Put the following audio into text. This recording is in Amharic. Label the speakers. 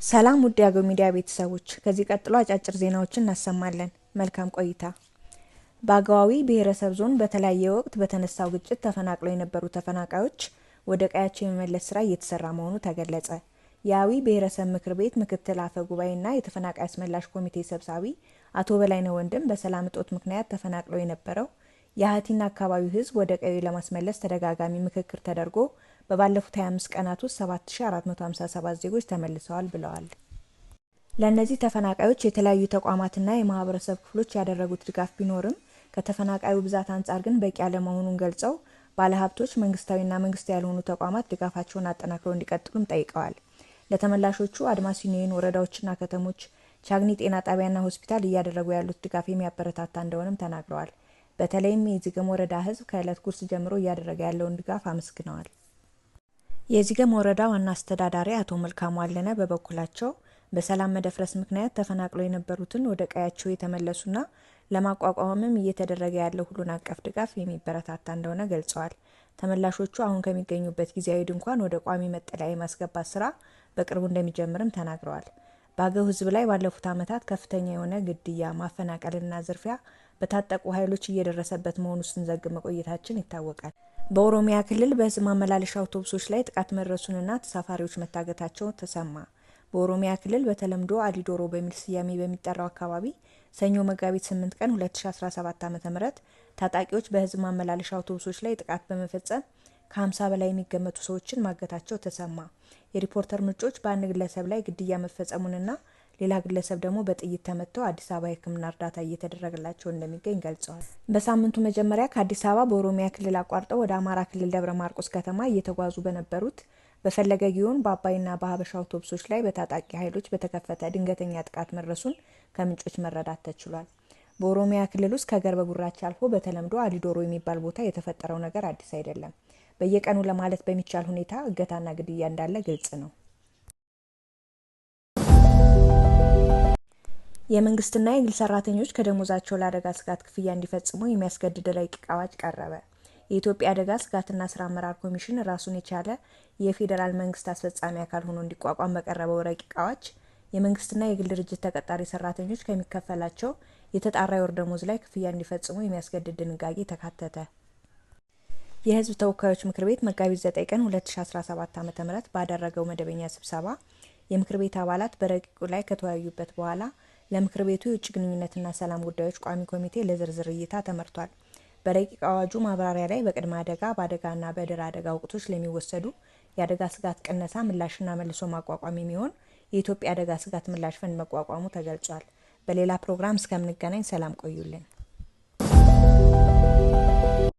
Speaker 1: ሰላም ውድ የአገው ሚዲያ ቤተሰቦች፣ ከዚህ ቀጥሎ አጫጭር ዜናዎችን እናሰማለን። መልካም ቆይታ። በአገዋዊ ብሔረሰብ ዞን በተለያየ ወቅት በተነሳው ግጭት ተፈናቅለው የነበሩ ተፈናቃዮች ወደ ቀያቸው የመመለስ ስራ እየተሰራ መሆኑ ተገለጸ። የአዊ ብሔረሰብ ምክር ቤት ምክትል አፈ ጉባኤና የተፈናቃይ አስመላሽ ኮሚቴ ሰብሳቢ አቶ በላይነህ ወንድም በሰላም እጦት ምክንያት ተፈናቅለው የነበረው የሀቲና አካባቢው ህዝብ ወደ ቀዩ ለማስመለስ ተደጋጋሚ ምክክር ተደርጎ በባለፉት 25 ቀናት ውስጥ 7457 ዜጎች ተመልሰዋል ብለዋል። ለእነዚህ ተፈናቃዮች የተለያዩ ተቋማትና የማህበረሰብ ክፍሎች ያደረጉት ድጋፍ ቢኖርም ከተፈናቃዩ ብዛት አንጻር ግን በቂ ያለመሆኑን ገልጸው ባለሀብቶች፣ መንግስታዊና መንግስታዊ ያልሆኑ ተቋማት ድጋፋቸውን አጠናክረው እንዲቀጥሉም ጠይቀዋል። ለተመላሾቹ አድማስ ዩኒየን ወረዳዎችና ከተሞች ቻግኒ ጤና ጣቢያና ሆስፒታል እያደረጉ ያሉት ድጋፍ የሚያበረታታ እንደሆነም ተናግረዋል። በተለይም የዚገም ወረዳ ህዝብ ከዕለት ጉርስ ጀምሮ እያደረገ ያለውን ድጋፍ አመስግነዋል። የዚገም ወረዳ ዋና አስተዳዳሪ አቶ መልካሙ አለነ በበኩላቸው በሰላም መደፍረስ ምክንያት ተፈናቅለው የነበሩትን ወደ ቀያቸው የተመለሱና ለማቋቋምም እየተደረገ ያለው ሁሉን አቀፍ ድጋፍ የሚበረታታ እንደሆነ ገልጸዋል። ተመላሾቹ አሁን ከሚገኙበት ጊዜያዊ ድንኳን ወደ ቋሚ መጠለያ የማስገባት ስራ በቅርቡ እንደሚጀምርም ተናግረዋል። በአገው ህዝብ ላይ ባለፉት ዓመታት ከፍተኛ የሆነ ግድያ፣ ማፈናቀልና ዝርፊያ በታጠቁ ኃይሎች እየደረሰበት መሆኑ ስንዘግብ መቆየታችን ይታወቃል። በኦሮሚያ ክልል በህዝብ ማመላለሻ አውቶቡሶች ላይ ጥቃት መድረሱንና ተሳፋሪዎች መታገታቸው ተሰማ። በኦሮሚያ ክልል በተለምዶ አሊዶሮ በሚል ስያሜ በሚጠራው አካባቢ ሰኞ መጋቢት 8 ቀን 2017 ዓ.ም ታጣቂዎች በህዝብ ማመላለሻ አውቶቡሶች ላይ ጥቃት በመፈጸም ከ50 በላይ የሚገመቱ ሰዎችን ማገታቸው ተሰማ። የሪፖርተር ምንጮች በአንድ ግለሰብ ላይ ግድያ መፈጸሙንና ሌላ ግለሰብ ደግሞ በጥይት ተመተው አዲስ አበባ የሕክምና እርዳታ እየተደረገላቸው እንደሚገኝ ገልጸዋል። በሳምንቱ መጀመሪያ ከአዲስ አበባ በኦሮሚያ ክልል አቋርጠው ወደ አማራ ክልል ደብረ ማርቆስ ከተማ እየተጓዙ በነበሩት በፈለገ ጊዮን በአባይና በሀበሻ አውቶቡሶች ላይ በታጣቂ ኃይሎች በተከፈተ ድንገተኛ ጥቃት መድረሱን ከምንጮች መረዳት ተችሏል። በኦሮሚያ ክልል ውስጥ ከገርበ ጉራቻ አልፎ በተለምዶ አሊዶሮ የሚባል ቦታ የተፈጠረው ነገር አዲስ አይደለም። በየቀኑ ለማለት በሚቻል ሁኔታ እገታና ግድያ እንዳለ ግልጽ ነው። የመንግስትና የግል ሰራተኞች ከደሞዛቸው ለአደጋ ስጋት ክፍያ እንዲፈጽሙ የሚያስገድድ ረቂቅ አዋጅ ቀረበ። የኢትዮጵያ አደጋ ስጋትና ስራ አመራር ኮሚሽን ራሱን የቻለ የፌዴራል መንግስት አስፈጻሚ አካል ሆኖ እንዲቋቋም በቀረበው ረቂቅ አዋጅ የመንግስትና የግል ድርጅት ተቀጣሪ ሰራተኞች ከሚከፈላቸው የተጣራ የወር ደሞዝ ላይ ክፍያ እንዲፈጽሙ የሚያስገድድ ድንጋጌ ተካተተ። የህዝብ ተወካዮች ምክር ቤት መጋቢት 9 ቀን 2017 ዓ.ም ባደረገው መደበኛ ስብሰባ የምክር ቤት አባላት በረቂቁ ላይ ከተወያዩበት በኋላ ለምክር ቤቱ የውጭ ግንኙነትና ሰላም ጉዳዮች ቋሚ ኮሚቴ ለዝርዝር እይታ ተመርቷል። በረቂቅ አዋጁ ማብራሪያ ላይ በቅድመ አደጋ፣ በአደጋና በድህረ አደጋ ወቅቶች ለሚወሰዱ የአደጋ ስጋት ቅነሳ ምላሽና መልሶ ማቋቋም የሚሆን የኢትዮጵያ አደጋ ስጋት ምላሽ ፈንድ መቋቋሙ ተገልጿል። በሌላ ፕሮግራም እስከምንገናኝ ሰላም ቆዩልን።